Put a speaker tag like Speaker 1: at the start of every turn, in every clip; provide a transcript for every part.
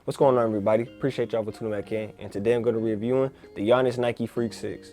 Speaker 1: What's going on, everybody? Appreciate y'all for tuning back in. And today I'm going to be reviewing the Giannis Nike Freak 6.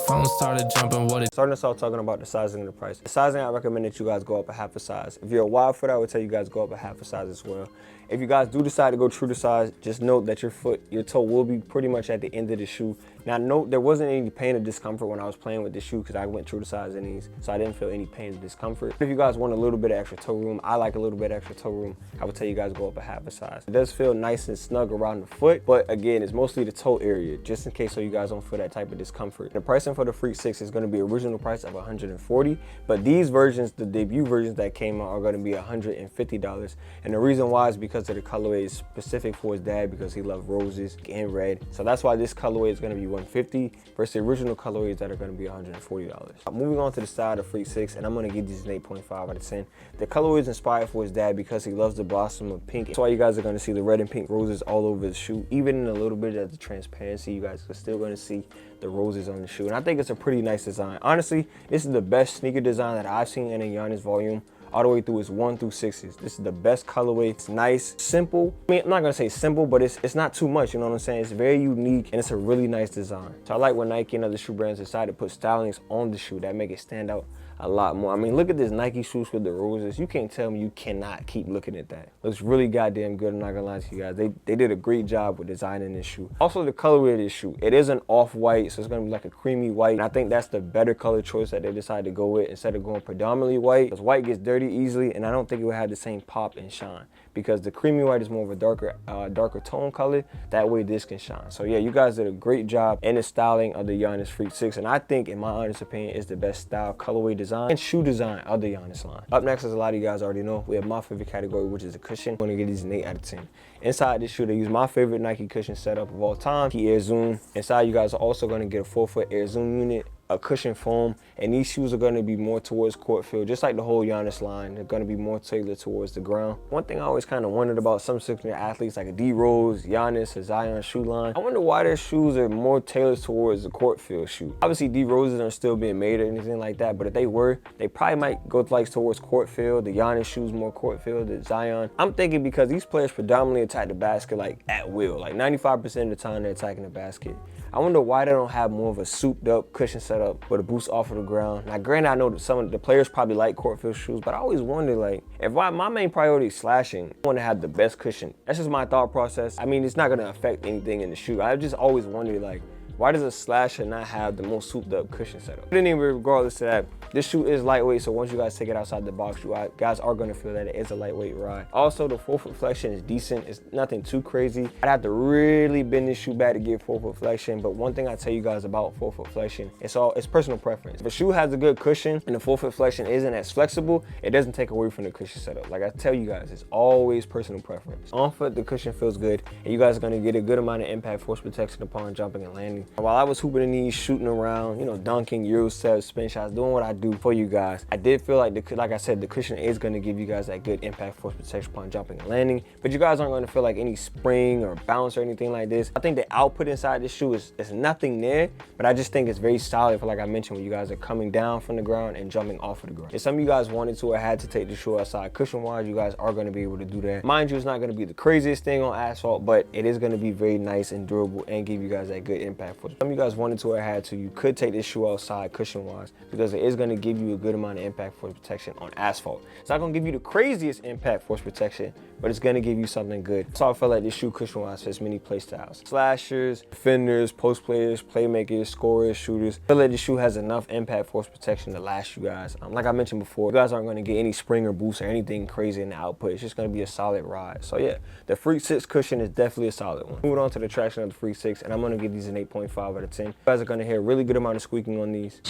Speaker 2: Phone started jumping, what it
Speaker 1: Starting us off talking about the sizing and the price. The sizing, I recommend that you guys go up a half a size. If you're a wide foot, I would tell you guys go up a half a size as well. If you guys do decide to go true to size, just note that your toe will be pretty much at the end of the shoe. Now note, there wasn't any pain or discomfort when I was playing with the shoe because I went true to size in these, so I didn't feel any pain or discomfort. If you guys want a little bit of extra toe room, I like a little bit of extra toe room, I would tell you guys go up a half a size. It does feel nice and snug around the foot, but again, it's mostly the toe area, just in case so you guys don't feel that type of discomfort. The pricing for the Freak 6 is going to be original price of $140, but these versions, the debut versions that came out, are going to be $150. And the reason why is because of the colorway is specific for his dad, because he loves roses and red. So that's why this colorway is going to be $150 versus the original colorways that are going to be $140. Moving on to the style of the Freak 6, and I'm going to give these an 8.5 out of 10. The colorway is inspired for his dad because he loves the blossom of pink. That's why you guys are going to see the red and pink roses all over the shoe. Even in a little bit of the transparency, you guys are still going to see the roses on the shoe. And I think it's a pretty nice design. Honestly, this is the best sneaker design that I've seen in a Giannis volume. All the way through its 1 through 6s. This is the best colorway. It's nice, simple. I mean, I'm not gonna say simple, but it's not too much, you know what I'm saying? It's very unique and it's a really nice design. So I like when Nike and other shoe brands decide to put stylings on the shoe that make it stand out a lot more. I mean, look at this Nike shoes with the roses. You can't tell me you cannot keep looking at that. Looks really goddamn good, I'm not gonna lie to you guys. They did a great job with designing this shoe. Also, the colorway of this shoe, it is an off-white, so it's gonna be like a creamy white. And I think that's the better color choice that they decided to go with instead of going predominantly white, because white gets dirty easily, and I don't think it would have the same pop and shine, because the creamy white is more of a darker tone color. That way this can shine. So yeah, you guys did a great job in the styling of the Giannis Freak 6, and I think, in my honest opinion, is the best style colorway design and shoe design of the Giannis line. Up next, as a lot of you guys already know, we have my favorite category, which is a cushion. I'm gonna give these an 8 out of 10. Inside this shoe, they use my favorite Nike cushion setup of all time, the Air Zoom. Inside, you guys are also gonna get a 4-foot Air Zoom unit, a cushion foam, and these shoes are going to be more towards court feel, just like the whole Giannis line. They're going to be more tailored towards the ground. One thing I always kind of wondered about some signature athletes like a D Rose, Giannis, a Zion shoe line, I wonder why their shoes are more tailored towards the court feel shoe. Obviously, D Roses aren't still being made or anything like that, but if they were, they probably might go like towards court feel. The Giannis shoes more court feel, the Zion. I'm thinking because these players predominantly attack the basket like at will, like 95% of the time they're attacking the basket. I wonder why they don't have more of a souped up cushion setup with a boost off of the ground. Now granted, I know that some of the players probably like court feel shoes, but I always wonder, like, if my main priority is slashing, I want to have the best cushion. That's just my thought process. I mean, it's not gonna affect anything in the shoe. I just always wondered, like, why does a slasher not have the most souped up cushion setup? But anyway, regardless of that, this shoe is lightweight, so once you guys take it outside the box, you guys are gonna feel that it is a lightweight ride. Also, the 4-foot flexion is decent. It's nothing too crazy. I'd have to really bend this shoe back to get 4-foot flexion, but one thing I tell you guys about 4-foot flexion, it's personal preference. If a shoe has a good cushion and the 4-foot flexion isn't as flexible, it doesn't take away from the cushion setup. Like I tell you guys, it's always personal preference. On foot, the cushion feels good, and you guys are gonna get a good amount of impact force protection upon jumping and landing. While I was hooping in these, shooting around, you know, dunking, euro steps, spin shots, doing what I do for you guys, I did feel like I said, the cushion is going to give you guys that good impact force protection upon jumping and landing, but you guys aren't going to feel like any spring or bounce or anything like this. I think the output inside this shoe is nothing there, but I just think it's very solid for, like I mentioned, when you guys are coming down from the ground and jumping off of the ground. If some of you guys wanted to or had to take the shoe outside cushion wise, you guys are going to be able to do that. Mind you, it's not going to be the craziest thing on asphalt, but it is going to be very nice and durable and give you guys that good impact force. Some of you guys wanted to or had to, you could take this shoe outside cushion wise, because it is going to give you a good amount of impact force protection on asphalt. It's not going to give you the craziest impact force protection, but it's going to give you something good. So I feel like this shoe cushion wise fits many play styles. Slashers, defenders, post players, playmakers, scorers, shooters. I feel like this shoe has enough impact force protection to last you guys. Like I mentioned before, you guys aren't going to get any spring or boost or anything crazy in the output. It's just going to be a solid ride. So yeah, the Freak 6 cushion is definitely a solid one. Moving on to the traction of the Freak 6, and I'm going to give these an 8.5 out of 10. You guys are going to hear a really good amount of squeaking on these.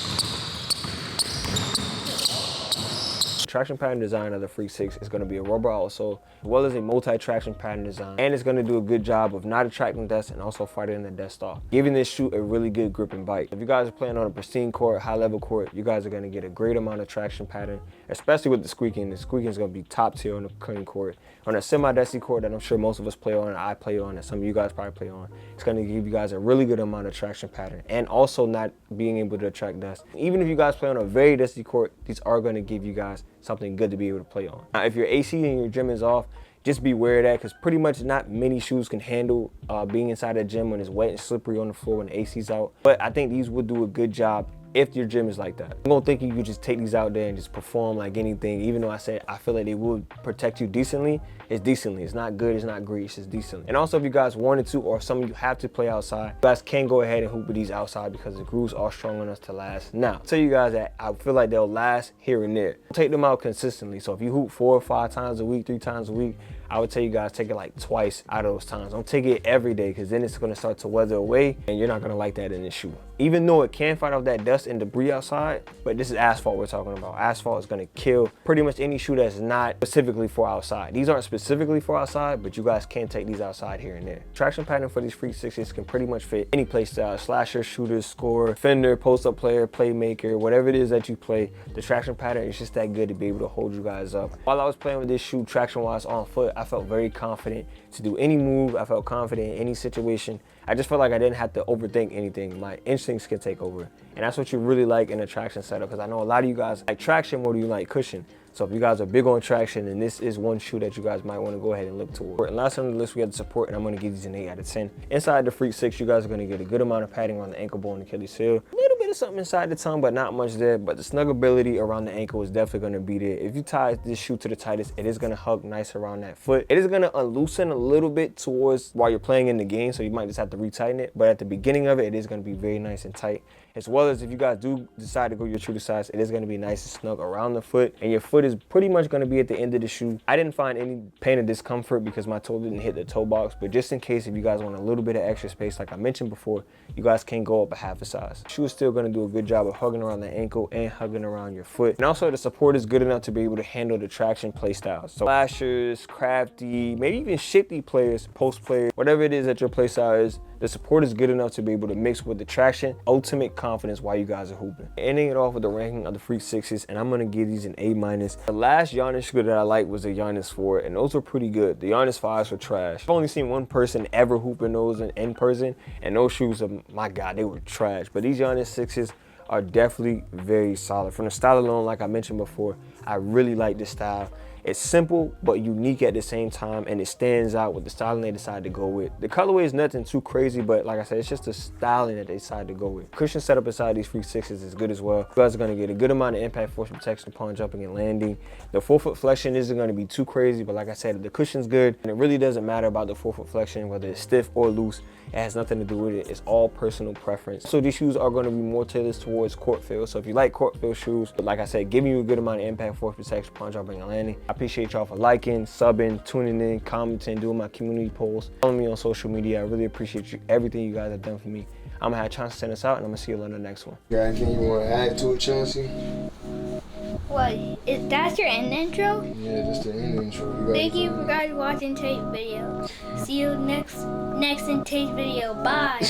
Speaker 1: traction pattern design of the Freak 6 is going to be a rubber outsole, as well as a multi-traction pattern design, and it's going to do a good job of not attracting dust and also fighting the dust off, giving this shoe a really good grip and bite. If you guys are playing on a pristine court, high level court, you guys are going to get a great amount of traction pattern, especially with the squeaking. The squeaking is going to be top tier on the clean court. On a semi-dusty court that I'm sure most of us play on, and I play on, and some of you guys probably play on, it's going to give you guys a really good amount of traction pattern and also not being able to attract dust. Even if you guys play on a very dusty court, these are going to give you guys something good to be able to play on. Now, if your AC and your gym is off, just be aware of that, because pretty much not many shoes can handle being inside a gym when it's wet and slippery on the floor when the AC's out. But I think these would do a good job if your gym is like that. I'm gonna think you could just take these out there and just perform like anything, even though I said I feel like they would protect you decently. It's decently. It's not good, it's not great, it's just decently. And also, if you guys wanted to, or some of you have to play outside, you guys can go ahead and hoop with these outside because the grooves are strong enough to last. Now, I'll tell you guys that I feel like they'll last here and there. Take them out consistently. So if you hoop 4 or 5 times a week, 3 times a week, I would tell you guys take it like twice out of those times. Don't take it every day, because then it's gonna start to weather away and you're not gonna like that in this shoe. Even though it can fight off that dust and debris outside, but this is asphalt we're talking about. Asphalt is gonna kill pretty much any shoe that's not specifically for outside. These aren't specifically for outside, but you guys can take these outside here and there. Traction pattern for these Freak 6s can pretty much fit any play style: slasher, shooter, scorer, defender, post-up player, playmaker, whatever it is that you play. The traction pattern is just that good to be able to hold you guys up. While I was playing with this shoe traction-wise on foot, I felt very confident to do any move. I felt confident in any situation. I just felt like I didn't have to overthink anything. My instincts can take over. And that's what you really like in a traction setup, because I know a lot of you guys like traction more than you like cushion. So if you guys are big on traction, then this is one shoe that you guys might want to go ahead and look toward. And last on the list, we have the support, and I'm going to give these an 8 out of 10. Inside the Freak 6, you guys are going to get a good amount of padding around the ankle bone and Achilles heel. A little bit of something inside the tongue, but not much there. But the snuggability around the ankle is definitely going to be there. If you tie this shoe to the tightest, it is going to hug nice around that foot. It is going to unloosen a little bit towards while you're playing in the game, so you might just have to retighten it. But at the beginning of it, it is going to be very nice and tight. As well as if you guys do decide to go your true size, it is going to be nice and snug around the foot, and your foot is pretty much going to be at the end of the shoe. I didn't find any pain or discomfort because my toe didn't hit the toe box, but just in case, if you guys want a little bit of extra space, like I mentioned before, you guys can go up a half a size. The shoe is still going to do a good job of hugging around the ankle and hugging around your foot. And also, the support is good enough to be able to handle the traction play styles. So flashers, crafty, maybe even shifty players, post players, whatever it is that your play style is, the support is good enough to be able to mix with the traction, ultimate confidence while you guys are hooping. Ending it off with the ranking of the Freak 6s, and I'm gonna give these an A-. The last Giannis shoe that I liked was the Giannis 4, and those were pretty good. The Giannis 5s were trash. I've only seen one person ever hoop in those in person, and those shoes are, my God, they were trash. But these Giannis 6s are definitely very solid. From the style alone, like I mentioned before, I really like this style. It's simple but unique at the same time, and it stands out with the styling they decided to go with. The colorway is nothing too crazy, but like I said, it's just the styling that they decided to go with. Cushion setup inside these Freak 6s is good as well. You guys are going to get a good amount of impact force protection upon jumping and landing. The forefoot flexion isn't going to be too crazy, but like I said, the cushion's good, and it really doesn't matter about the forefoot flexion, whether it's stiff or loose. It has nothing to do with it. It's all personal preference. So these shoes are going to be more tailored towards court feel. So if you like court feel shoes, but like I said, giving you a good amount of impact force protection upon jumping and landing. I appreciate y'all for liking, subbing, tuning in, commenting, doing my community polls, following me on social media. I really appreciate everything you guys have done for me. I'm gonna have Chauncey send us out, and I'm gonna see you on the next one.
Speaker 3: Got anything you want to add to it, Chauncey?
Speaker 4: What? That's your end intro?
Speaker 3: Yeah, just the end intro.
Speaker 4: Thank you for guys watching today's video. See you next in today's video. Bye.